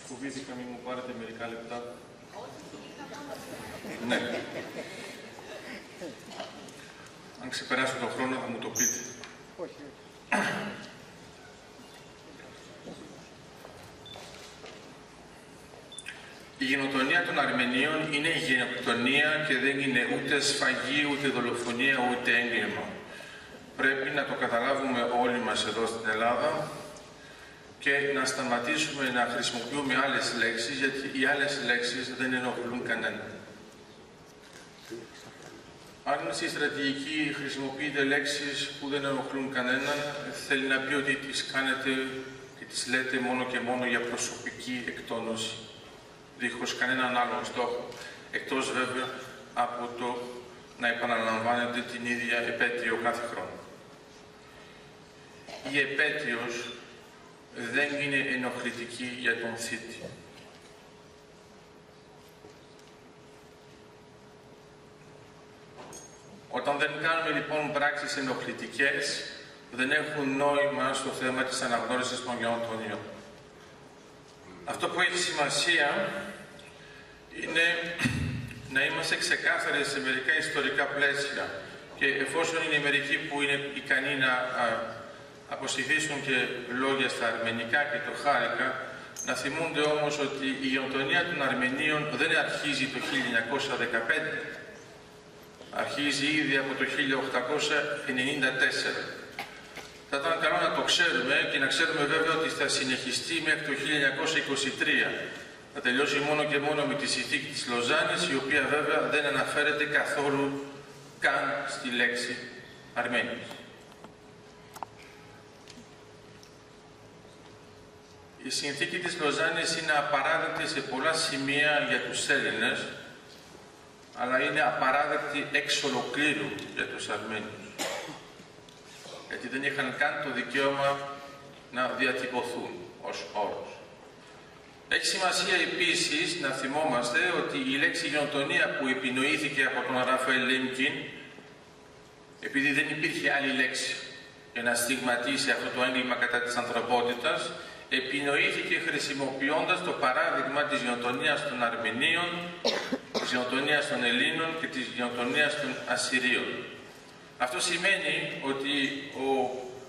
Φοβήθηκα μην μου πάρετε μερικά λεπτά. Ναι. Αν ξεπεράσω τον χρόνο θα μου το πείτε. Όχι. Η γενοκτονία των Αρμενίων είναι γενοκτονία και δεν είναι ούτε σφαγή, ούτε δολοφονία, ούτε έγκλημα. Πρέπει να το καταλάβουμε όλοι μας εδώ στην Ελλάδα και να σταματήσουμε να χρησιμοποιούμε άλλες λέξεις, γιατί οι άλλες λέξεις δεν ενοχλούν κανέναν. Αν στη στρατηγική χρησιμοποιείτε λέξεις που δεν ενοχλούν κανέναν, θέλει να πει ότι τις κάνετε και τις λέτε μόνο και μόνο για προσωπική εκτόνωση, δίχως κανέναν άλλον στόχο, εκτός βέβαια από το να επαναλαμβάνετε την ίδια επέτειο κάθε χρόνο. Η επέτειος δεν είναι ενοχλητική για τον θήτη. Όταν δεν κάνουμε λοιπόν πράξεις ενοχλητικές, δεν έχουν νόημα στο θέμα της αναγνώρισης των γενοκτονιών. Αυτό που έχει σημασία είναι να είμαστε ξεκάθαροι σε μερικά ιστορικά πλαίσια και εφόσον είναι μερικοί που είναι ικανοί να αποστηθήσουν και λόγια στα αρμενικά και το χάρηκα, να θυμούνται όμως ότι η γενοκτονία των Αρμενίων δεν αρχίζει το 1915. Αρχίζει ήδη από το 1894. Θα ήταν καλό να το ξέρουμε και να ξέρουμε βέβαια ότι θα συνεχιστεί μέχρι το 1923. Θα τελειώσει μόνο και μόνο με τη συνθήκη της Λοζάνης, η οποία βέβαια δεν αναφέρεται καθόλου καν στη λέξη Αρμένιος. Η συνθήκη της Λοζάνης είναι απαράδεκτη σε πολλά σημεία για τους Έλληνες, αλλά είναι απαράδεκτη εξ ολοκλήρου για τους Αρμένιους. Γιατί δεν είχαν καν το δικαίωμα να διατυπωθούν ως όρος. Έχει σημασία επίσης να θυμόμαστε ότι η λέξη γενοκτονία που επινοήθηκε από τον Ραφαήλ Λέμκιν, επειδή δεν υπήρχε άλλη λέξη για να στιγματίσει αυτό το έγκλημα κατά της ανθρωπότητας, επινοήθηκε χρησιμοποιώντας το παράδειγμα της γενοκτονίας των Αρμενίων, της γενοκτονίας των Ελλήνων και της γενοκτονίας των Ασσυρίων. Αυτό σημαίνει ότι ο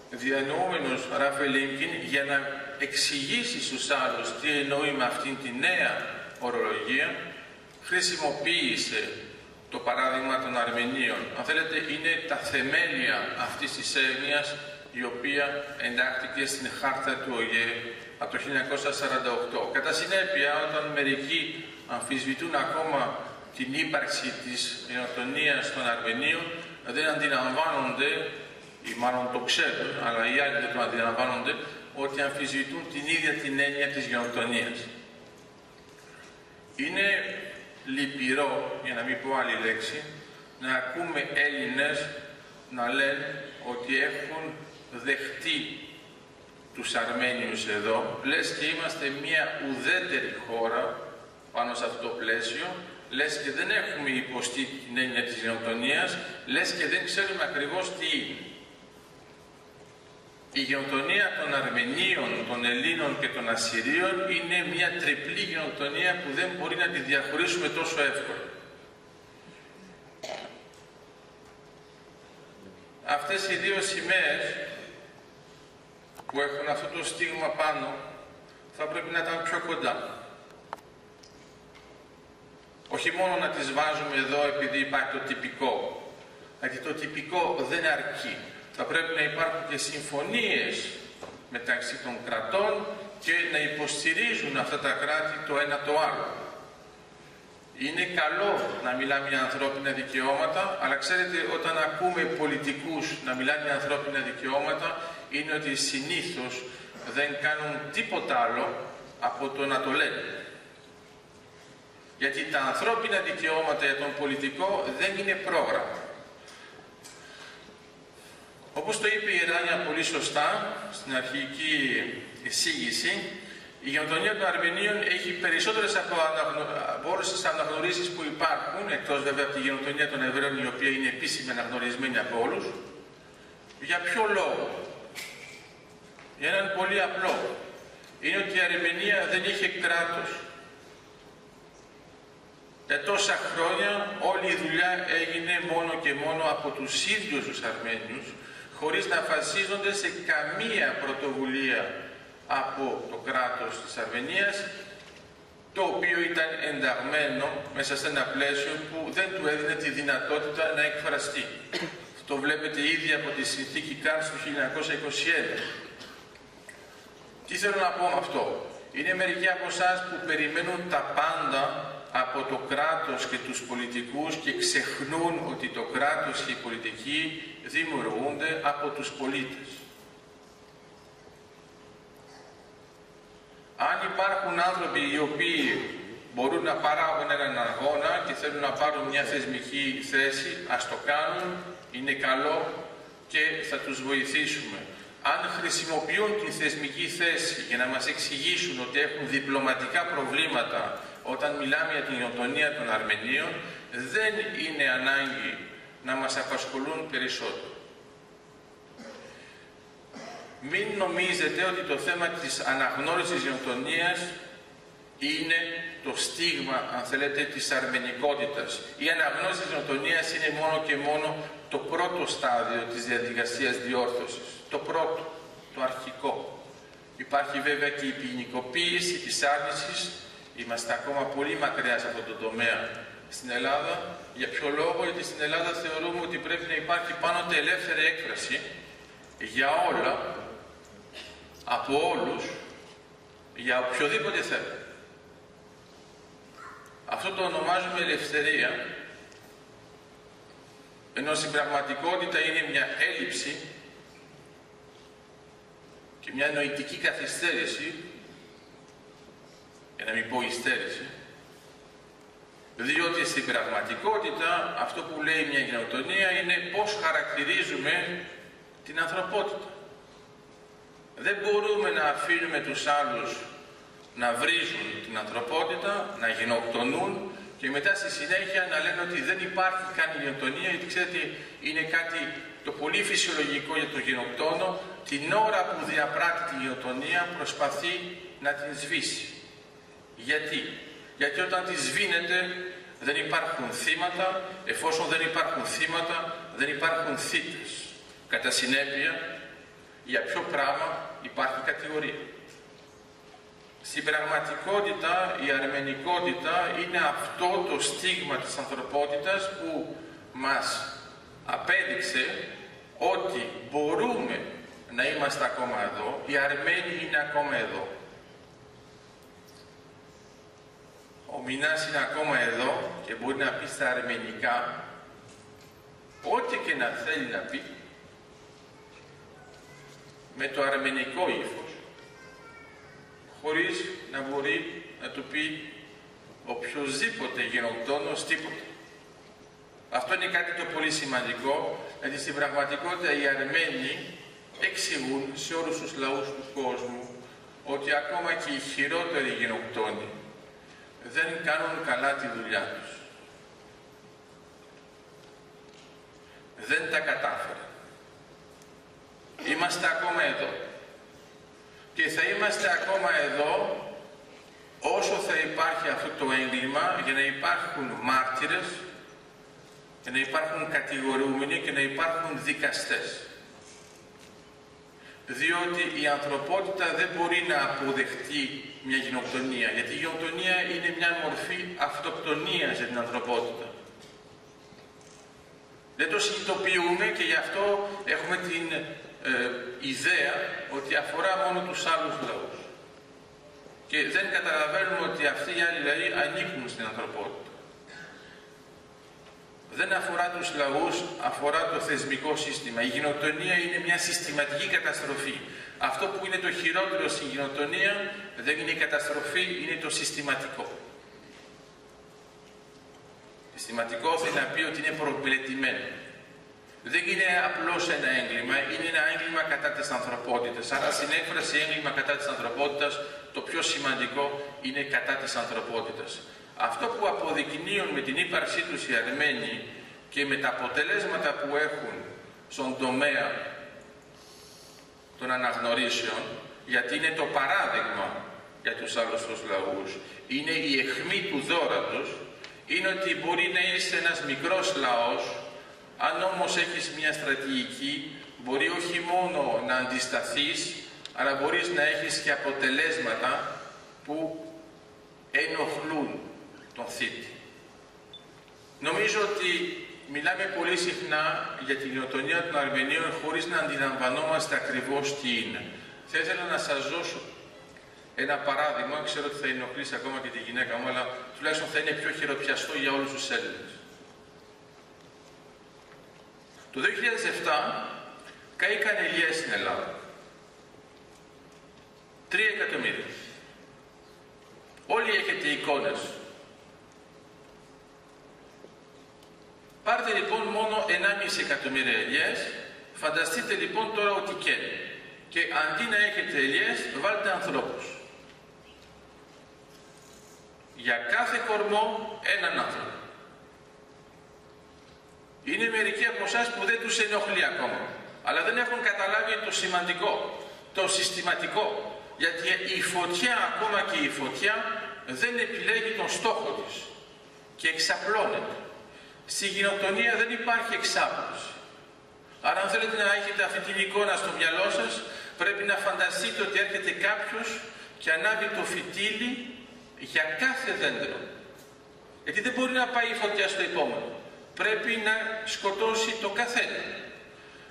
διανοούμενος Ραφαήλ Λέμκιν, για να εξηγήσει στους άλλους τι εννοεί με αυτήν τη νέα ορολογία, χρησιμοποίησε το παράδειγμα των Αρμενίων. Αν θέλετε, είναι τα θεμέλια αυτής της έννοιας, η οποία εντάχθηκε στην χάρτα του ΟΗΕ από το 1948. Κατά συνέπεια, όταν μερικοί αμφισβητούν ακόμα την ύπαρξη της γενοκτονίας των Αρμενίων, δεν αντιλαμβάνονται, ή μάλλον το ξέρουν, αλλά οι άλλοι δεν το αντιλαμβάνονται, ότι αμφισβητούν την ίδια την έννοια της γενοκτονίας. Είναι λυπηρό, για να μην πω άλλη λέξη, να ακούμε Έλληνες να λένε ότι έχουν δεχτεί τους Αρμένιους εδώ, λες και είμαστε μια ουδέτερη χώρα πάνω σε αυτό το πλαίσιο, λες και δεν έχουμε υποστεί την έννοια της γενοκτονίας, λες και δεν ξέρουμε ακριβώς τι είναι. Η γενοκτονία των Αρμενίων, των Ελλήνων και των Ασσυρίων είναι μια τριπλή γενοκτονία που δεν μπορεί να τη διαχωρίσουμε τόσο εύκολα. Αυτές οι δύο σημαίες που έχουν αυτό το στίγμα πάνω θα πρέπει να ήταν πιο κοντά. Όχι μόνο να τις βάζουμε εδώ επειδή υπάρχει το τυπικό, γιατί το τυπικό δεν αρκεί. Θα πρέπει να υπάρχουν και συμφωνίες μεταξύ των κρατών και να υποστηρίζουν αυτά τα κράτη το ένα το άλλο. Είναι καλό να μιλάμε για ανθρώπινα δικαιώματα, αλλά ξέρετε, όταν ακούμε πολιτικούς να μιλάνε για ανθρώπινα δικαιώματα, είναι ότι συνήθως δεν κάνουν τίποτα άλλο από το να το λένε. Γιατί τα ανθρώπινα δικαιώματα για τον πολιτικό δεν είναι πρόγραμμα. Όπως το είπε η Ράνια πολύ σωστά στην εισήγηση, η γενοκτονία των Αρμενίων έχει περισσότερες από όλες τις αναγνωρίσεις που υπάρχουν, εκτός βέβαια από τη γενοκτονία των Εβραίων, η οποία είναι επίσημα αναγνωρισμένη από όλους. Για ποιο λόγο? Για έναν πολύ απλό. Είναι ότι η Αρμενία δεν είχε κράτος. Για τόσα χρόνια όλη η δουλειά έγινε μόνο και μόνο από τους ίδιους τους Αρμένιους, χωρίς να βασίζονται σε καμία πρωτοβουλία από το κράτος της Αρμενίας, το οποίο ήταν ενταγμένο μέσα σε ένα πλαίσιο που δεν του έδινε τη δυνατότητα να εκφραστεί. Το βλέπετε ήδη από τη συνθήκη Κάρτς του 1921. Τι θέλω να πω με αυτό? Είναι μερικοί από εσάς που περιμένουν τα πάντα από το κράτος και τους πολιτικούς και ξεχνούν ότι το κράτος και η πολιτική δημιουργούνται από τους πολίτες. Αν υπάρχουν άνθρωποι οι οποίοι μπορούν να παράγουν έναν αγώνα και θέλουν να πάρουν μια θεσμική θέση, ας το κάνουν, είναι καλό και θα τους βοηθήσουμε. Αν χρησιμοποιούν τη θεσμική θέση για να μας εξηγήσουν ότι έχουν διπλωματικά προβλήματα όταν μιλάμε για την γενοκτονία των Αρμενίων, δεν είναι ανάγκη να μας απασχολούν περισσότερο. Μην νομίζετε ότι το θέμα της αναγνώρισης γενοκτονίας είναι το στίγμα, αν θέλετε, της αρμενικότητας. Η αναγνώριση της γενοκτονίας είναι μόνο και μόνο το πρώτο στάδιο της διαδικασίας διόρθωσης. Το πρώτο, το αρχικό. Υπάρχει βέβαια και η ποινικοποίηση της άρνησης. Είμαστε ακόμα πολύ μακριά σε αυτόν τον τομέα στην Ελλάδα. Για ποιο λόγο? Γιατί στην Ελλάδα θεωρούμε ότι πρέπει να υπάρχει πάντοτε ελεύθερη έκφραση για όλα, από όλους, για οποιοδήποτε θέμα. Αυτό το ονομάζουμε ελευθερία, ενώ στην πραγματικότητα είναι μια έλλειψη και μια νοητική καθυστέρηση, για να μην πω υστέρηση, διότι στην πραγματικότητα αυτό που λέει μια γενοκτονία είναι πώς χαρακτηρίζουμε την ανθρωπότητα. Δεν μπορούμε να αφήνουμε τους άλλους να βρίζουν την ανθρωπότητα, να γενοκτονούν και μετά στη συνέχεια να λένε ότι δεν υπάρχει καν γενοκτονία, γιατί ξέρετε είναι κάτι το πολύ φυσιολογικό για τον γενοκτόνο, την ώρα που διαπράττει τη γενοκτονία προσπαθεί να την σβήσει. Γιατί? Γιατί όταν τη σβήνεται δεν υπάρχουν θύματα, εφόσον δεν υπάρχουν θύματα δεν υπάρχουν θύτες. Κατά συνέπεια, για ποιο πράγμα υπάρχει κατηγορία. Στην πραγματικότητα η αρμενικότητα είναι αυτό το στίγμα της ανθρωπότητας που μας απέδειξε ότι μπορούμε να είμαστε ακόμα εδώ, οι Αρμένοι είναι ακόμα εδώ. Ο Μινάς είναι ακόμα εδώ και μπορεί να πει στα αρμενικά ό,τι και να θέλει να πει με το αρμενικό ύφος, χωρίς να μπορεί να του πει οποιοσδήποτε γενοκτόνος τίποτα. Αυτό είναι κάτι το πολύ σημαντικό, γιατί στην πραγματικότητα οι Αρμένοι εξηγούν σε όλους τους λαούς του κόσμου ότι ακόμα και οι χειρότεροι γενοκτόνοι δεν κάνουν καλά τη δουλειά τους. Δεν τα κατάφεραν. Είμαστε ακόμα εδώ. Και θα είμαστε ακόμα εδώ όσο θα υπάρχει αυτό το έγκλημα, για να υπάρχουν μάρτυρες, για να υπάρχουν κατηγορούμενοι και να υπάρχουν δικαστές. Διότι η ανθρωπότητα δεν μπορεί να αποδεχτεί μια γενοκτονία, γιατί η γενοκτονία είναι μια μορφή αυτοκτονίας για την ανθρωπότητα. Δεν το συνειδητοποιούμε και γι' αυτό έχουμε την ιδέα ότι αφορά μόνο τους άλλους λαούς. Και δεν καταλαβαίνουμε ότι αυτοί οι άλλοι λαοί ανήκουν στην ανθρωπότητα. Δεν αφορά τους λαούς, αφορά το θεσμικό σύστημα. Η γενοκτονία είναι μια συστηματική καταστροφή. Αυτό που είναι το χειρότερο στην γενοκτονία δεν είναι η καταστροφή, είναι το συστηματικό. Συστηματικό θέλει να πει ότι είναι προπλεττημένο. Δεν είναι απλώς ένα έγκλημα, είναι ένα έγκλημα κατά της ανθρωπότητας. Άρα στην έκφραση έγκλημα κατά της ανθρωπότητας, το πιο σημαντικό είναι κατά της ανθρωπότητας. Αυτό που αποδεικνύουν με την ύπαρξή τους οι Αρμένοι και με τα αποτελέσματα που έχουν στον τομέα των αναγνωρίσεων, γιατί είναι το παράδειγμα για τους άλλους τους λαούς, είναι η αιχμή του δώρατος, είναι ότι μπορεί να είσαι ένας μικρός λαός, αν όμως έχεις μια στρατηγική, μπορεί όχι μόνο να αντισταθείς, αλλά μπορείς να έχεις και αποτελέσματα που ενοχλούν τον θήτη. Νομίζω ότι μιλάμε πολύ συχνά για την γενοκτονία των Αρμενίων χωρίς να αντιλαμβανόμαστε ακριβώς τι είναι. Θα ήθελα να σας δώσω ένα παράδειγμα, ξέρω ότι θα ενοχλήσει ακόμα και τη γυναίκα μου, αλλά τουλάχιστον θα είναι πιο χειροπιαστό για όλους τους Έλληνες. Το 2007 καήκαν ελιές στην Ελλάδα. 3 εκατομμύρια. Όλοι έχετε εικόνες. Πάρτε λοιπόν μόνο 1,5 εκατομμύρια ελιές, φανταστείτε λοιπόν τώρα ότι καίνε. Και αντί να έχετε ελιές, βάλτε ανθρώπους. Για κάθε κορμό έναν άνθρωπο. Είναι μερικοί από εσάς που δεν τους ενοχλεί ακόμα, αλλά δεν έχουν καταλάβει το σημαντικό, το συστηματικό. Γιατί η φωτιά, ακόμα και η φωτιά, δεν επιλέγει τον στόχο της και εξαπλώνεται. Στη γενοκτονία δεν υπάρχει εξάπλωση. Άρα αν θέλετε να έχετε αυτή την εικόνα στο μυαλό σας, πρέπει να φανταστείτε ότι έρχεται κάποιος και ανάβει το φυτίλι για κάθε δέντρο. Γιατί δεν μπορεί να πάει η φωτιά στο επόμενο. Πρέπει να σκοτώσει το καθένα.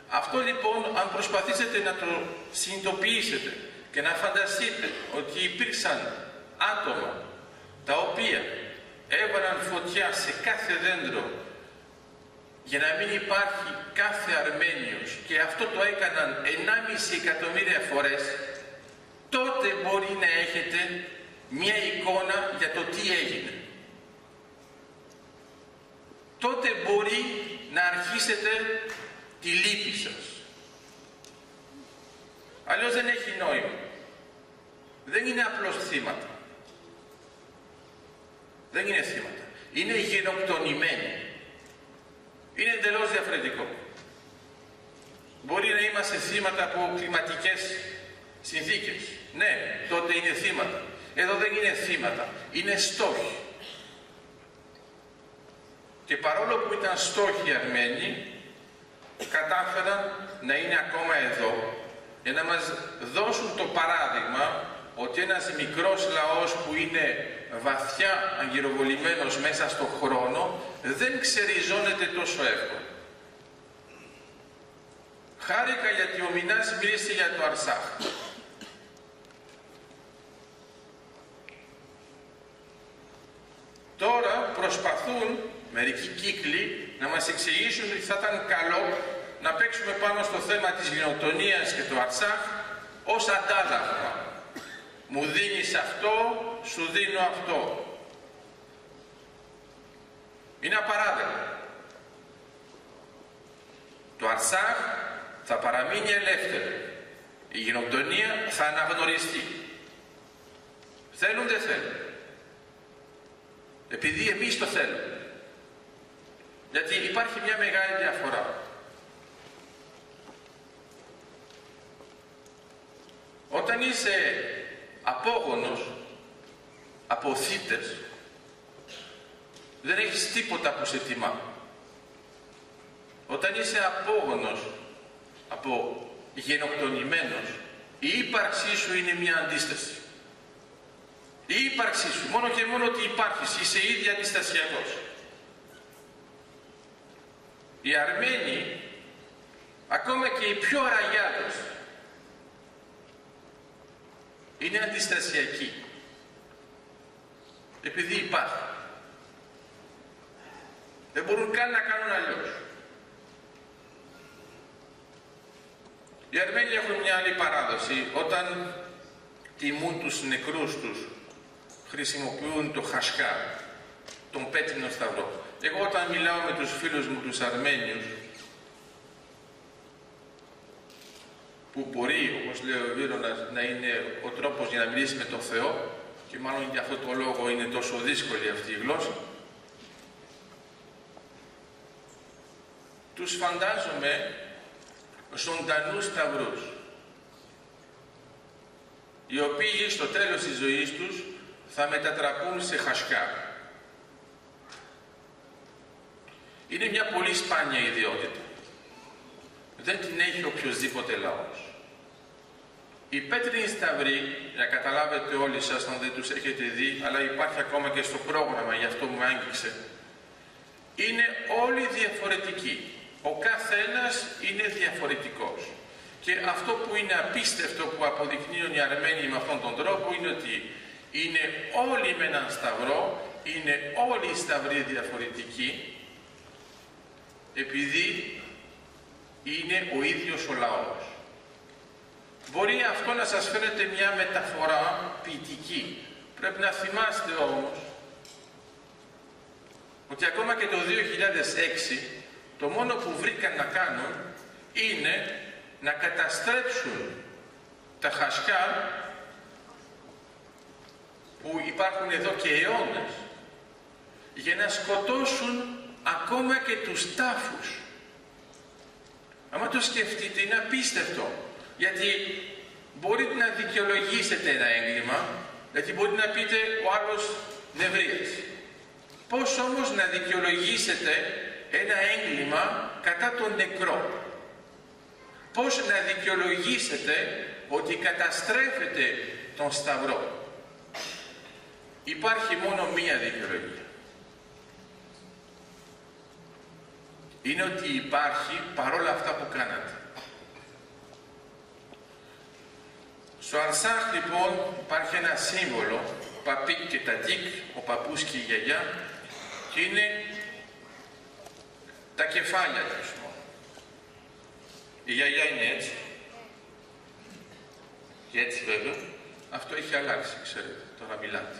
Αυτό λοιπόν, αν προσπαθήσετε να το συνειδητοποιήσετε και να φανταστείτε ότι υπήρξαν άτομα τα οποία έβαλαν φωτιά σε κάθε δέντρο για να μην υπάρχει κάθε Αρμένιος και αυτό το έκαναν 1,5 εκατομμύρια φορές, τότε μπορεί να έχετε μια εικόνα για το τι έγινε. Τότε μπορεί να αρχίσετε τη λύπη σας. Αλλιώς δεν έχει νόημα. Δεν είναι απλώς θύματα. Δεν είναι θύματα. Είναι γενοκτονημένοι. Είναι εντελώς διαφορετικό. Μπορεί να είμαστε θύματα από κλιματικές συνθήκες. Ναι, τότε είναι θύματα. Εδώ δεν είναι θύματα. Είναι στόχοι. Και παρόλο που ήταν στόχοι οι Αρμένοι, κατάφεραν να είναι ακόμα εδώ για να μας δώσουν το παράδειγμα ότι ένας μικρός λαός που είναι βαθιά αγκυροβολημένος μέσα στον χρόνο δεν ξεριζώνεται τόσο εύκολα. Χάρηκα γιατί ο Μινάς μίλησε για το Αρσάχ. Τώρα προσπαθούν μερικοί κύκλοι να μας εξηγήσουν ότι θα ήταν καλό να παίξουμε πάνω στο θέμα της γενοκτονίας και του Αρσάχ ως αντάλλαγμα. Μου δίνεις αυτό, σου δίνω αυτό. Είναι απαράδεκτο. Το Αρσάχ θα παραμείνει ελεύθερο. Η γενοκτονία θα αναγνωριστεί. Θέλουν, δεν θέλουν. Επειδή εμείς το θέλουμε. Γιατί υπάρχει μια μεγάλη διαφορά. Όταν είσαι απόγονος από θύτες, δεν έχεις τίποτα που σε τιμά. Όταν είσαι απόγονος από γενοκτονημένος, η ύπαρξή σου είναι μια αντίσταση. Η ύπαρξή σου, μόνο και μόνο ότι υπάρχεις, είσαι ήδη αντιστασιακός. Οι Αρμένοι, ακόμα και οι πιο αραγιάδες, είναι αντιστασιακοί. Επειδή υπάρχει. Δεν μπορούν καν να κάνουν αλλιώς. Οι Αρμένοι έχουν μια άλλη παράδοση. Όταν τιμούν τους νεκρούς τους, χρησιμοποιούν το χασκά, τον πέτρινο σταυρό. Εγώ όταν μιλάω με τους φίλους μου τους Αρμένιους, που μπορεί, όπως λέει ο Βίρονας, να είναι ο τρόπος για να μιλήσει με τον Θεό, και μάλλον για αυτό το λόγο είναι τόσο δύσκολη αυτή η γλώσσα, τους φαντάζομαι ζωντανούς σταυρούς. οι οποίοι στο τέλος της ζωής τους θα μετατραπούν σε χασκάρ. Είναι μια πολύ σπάνια ιδιότητα. Δεν την έχει οποιοσδήποτε λαός. Οι πέτρινοι σταυροί, για να καταλάβετε όλοι σας, αν δεν τους έχετε δει, αλλά υπάρχει ακόμα και στο πρόγραμμα, γι' αυτό μου άγγιξε, είναι όλοι διαφορετικοί. Ο καθένας είναι διαφορετικός. Και αυτό που είναι απίστευτο που αποδεικνύουν οι Αρμένοι με αυτόν τον τρόπο είναι ότι είναι όλοι με έναν σταυρό, είναι όλοι οι σταυροί διαφορετικοί, επειδή είναι ο ίδιος ο λαός. Μπορεί αυτό να σας φαίνεται μια μεταφορά ποιητική. Πρέπει να θυμάστε όμως ότι ακόμα και το 2006 το μόνο που βρήκαν να κάνουν είναι να καταστρέψουν τα χασκάρ που υπάρχουν εδώ και αιώνες για να σκοτώσουν ακόμα και τους τάφους. Άμα το σκεφτείτε είναι απίστευτο, γιατί μπορείτε να δικαιολογήσετε ένα έγκλημα, γιατί μπορείτε να πείτε ο άλλος νευρίασε. Πώς όμως να δικαιολογήσετε ένα έγκλημα κατά τον νεκρό? Πώς να δικαιολογήσετε ότι καταστρέφετε τον σταυρό? Υπάρχει μόνο μία δικαιολογία. Είναι ότι υπάρχει παρόλα αυτά που κάνατε. Στο Αρσάχ λοιπόν υπάρχει ένα σύμβολο, παπίκ και τατίκ, ο παππούς και η γιαγιά, και είναι τα κεφάλια τους. Η γιαγιά είναι έτσι. Και έτσι βέβαια. Αυτό έχει αλλάξει, ξέρετε. Τώρα μιλάτε.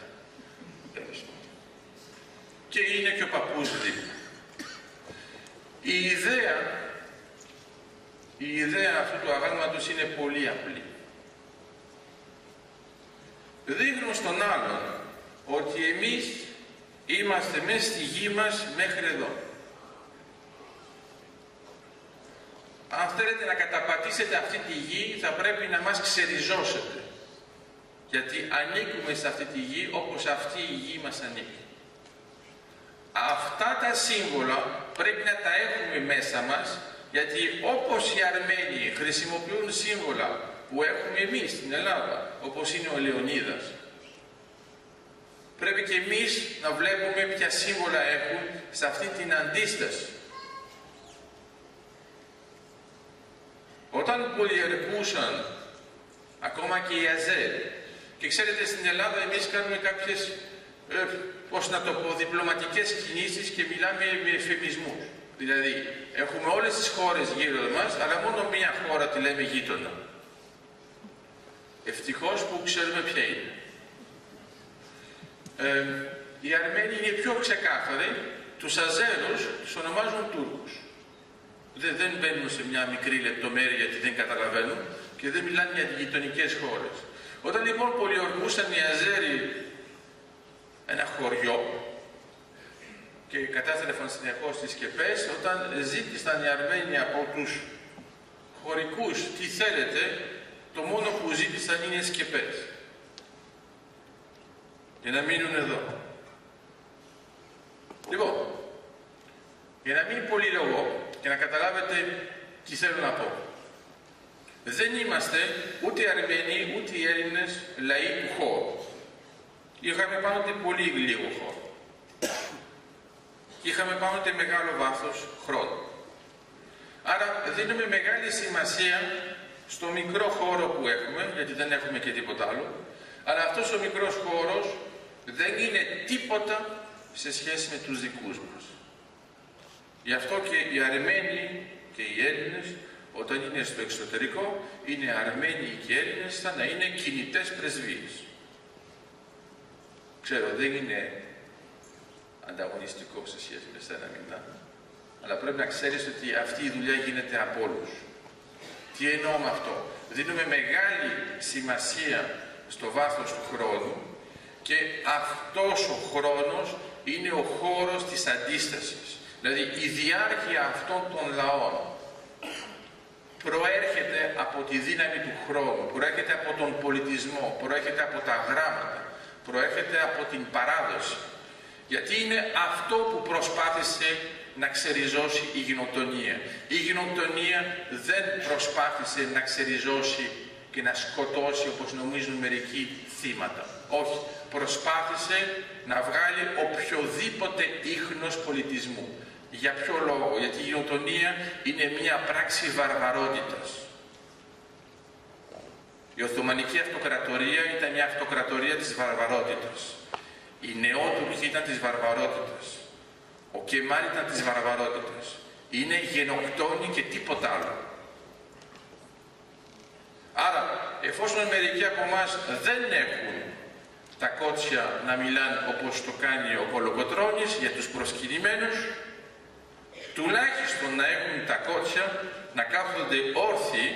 Και είναι και ο παππούς δίπλα. Η ιδέα αυτού του αγάλματος είναι πολύ απλή. Δείχνουν στον άλλον ότι εμείς είμαστε μέσα στη γη μας μέχρι εδώ. Αν θέλετε να καταπατήσετε αυτή τη γη, θα πρέπει να μας ξεριζώσετε. Γιατί ανήκουμε σε αυτή τη γη όπως αυτή η γη μας ανήκει. Αυτά τα σύμβολα πρέπει να τα έχουμε μέσα μας, γιατί όπως οι Αρμένοι χρησιμοποιούν σύμβολα που έχουμε εμείς στην Ελλάδα, όπως είναι ο Λεωνίδας, πρέπει και εμείς να βλέπουμε ποια σύμβολα έχουν σε αυτή την αντίσταση. Όταν πολιορκούσαν ακόμα και οι Αζέροι, και ξέρετε στην Ελλάδα εμείς κάνουμε κάποιες, πώς να το πω, διπλωματικές κινήσεις και μιλάμε με εφημισμούς. Δηλαδή έχουμε όλες τις χώρες γύρω μας, αλλά μόνο μία χώρα τη λέμε γείτονα. Ευτυχώς που ξέρουμε ποια είναι. Οι Αρμένοι είναι πιο ξεκάθαροι, τους Αζέρους τους ονομάζουν Τούρκους. Δεν μπαίνουν σε μια μικρή λεπτομέρεια γιατί δεν καταλαβαίνουν και δεν μιλάνε για γειτονικές χώρες. Όταν λοιπόν πολιορκούσαν οι Αζέροι ένα χωριό και κατάστρεφαν συνεχώς τις σκεπές, όταν ζήτησαν οι Αρμένοι από τους χωρικούς τι θέλετε, το μόνο που ζήτησαν είναι σκεπές για να μείνουν εδώ. Λοιπόν, για να μην πολυλογώ και να καταλάβετε τι θέλω να πω. Δεν είμαστε ούτε Αρμένοι ούτε οι Έλληνες λαοί του χώρου. Είχαμε πάντοτε πολύ λίγο χώρο. Είχαμε πάντοτε μεγάλο βάθος χρόνου. Άρα δίνουμε μεγάλη σημασία στο μικρό χώρο που έχουμε, γιατί δεν έχουμε και τίποτα άλλο, αλλά αυτός ο μικρός χώρος δεν είναι τίποτα σε σχέση με τους δικούς μας. Γι' αυτό και οι Αρμένοι και οι Έλληνες, όταν είναι στο εξωτερικό, είναι Αρμένοι και Έλληνες σαν να είναι κινητές πρεσβείες. Ξέρω, δεν είναι ανταγωνιστικό σε σχέση με σένα μετά, αλλά πρέπει να ξέρεις ότι αυτή η δουλειά γίνεται από όλους. Τι εννοώ με αυτό? Δίνουμε μεγάλη σημασία στο βάθος του χρόνου και αυτός ο χρόνος είναι ο χώρος της αντίστασης. Δηλαδή η διάρκεια αυτών των λαών προέρχεται από τη δύναμη του χρόνου, προέρχεται από τον πολιτισμό, προέρχεται από τα γράμματα, προέρχεται από την παράδοση. Γιατί είναι αυτό που προσπάθησε να ξεριζώσει η γενοκτονία. Η γενοκτονία δεν προσπάθησε να ξεριζώσει και να σκοτώσει, όπως νομίζουν μερικοί, θύματα. Όχι, προσπάθησε να βγάλει οποιοδήποτε ίχνος πολιτισμού. Για ποιο λόγο? Γιατί η γενοκτονία είναι μια πράξη βαρβαρότητας. Η Οθωμανική Αυτοκρατορία ήταν μια αυτοκρατορία της βαρβαρότητας. Οι Νεότουρκοι ήταν της βαρβαρότητας. Ο Κεμάλ ήταν της βαρβαρότητας. Είναι γενοκτόνοι και τίποτα άλλο. Άρα, εφόσον μερικοί από εμάς δεν έχουν τα κότσια να μιλάνε όπως το κάνει ο Κολοκοτρώνης για τους προσκυνημένους, τουλάχιστον να έχουν τα κότσια να κάθονται όρθιοι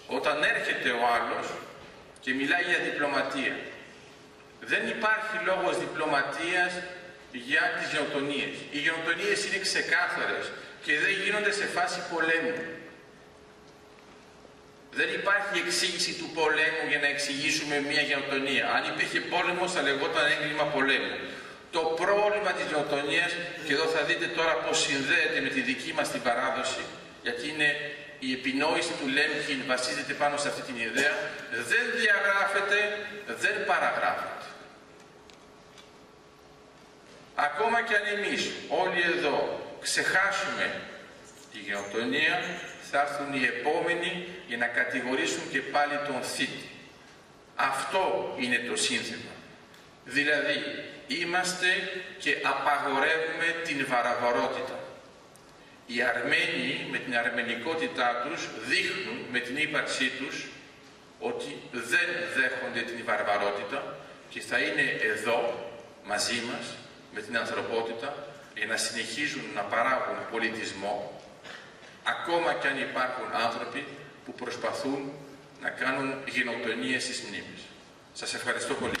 όταν έρχεται ο άλλος και μιλάει για διπλωματία. Δεν υπάρχει λόγος διπλωματίας για τις γενοκτονίες. Οι γενοκτονίες είναι ξεκάθαρες και δεν γίνονται σε φάση πολέμου. Δεν υπάρχει εξήγηση του πολέμου για να εξηγήσουμε μια γενοκτονία. Αν υπήρχε πόλεμος θα λεγόταν έγκλημα πολέμου. Το πρόβλημα της γενοκτονίας, και εδώ θα δείτε τώρα πώς συνδέεται με τη δική μας την παράδοση, γιατί είναι η επινόηση του Λέμκιν βασίζεται πάνω σε αυτή την ιδέα, δεν διαγράφεται, δεν παραγράφεται. Ακόμα και αν εμείς όλοι εδώ ξεχάσουμε τη γενοκτονία, θα έρθουν οι επόμενοι για να κατηγορήσουν και πάλι τον θήτη. Αυτό είναι το σύνθημα. Δηλαδή, είμαστε και απαγορεύουμε την βαρβαρότητα. Οι Αρμένοι με την αρμενικότητά τους δείχνουν με την ύπαρξή τους ότι δεν δέχονται την βαρβαρότητα και θα είναι εδώ μαζί μας με την ανθρωπότητα για να συνεχίζουν να παράγουν πολιτισμό, ακόμα κι αν υπάρχουν άνθρωποι που προσπαθούν να κάνουν γενοκτονίες στις μνήμες. Σας ευχαριστώ πολύ.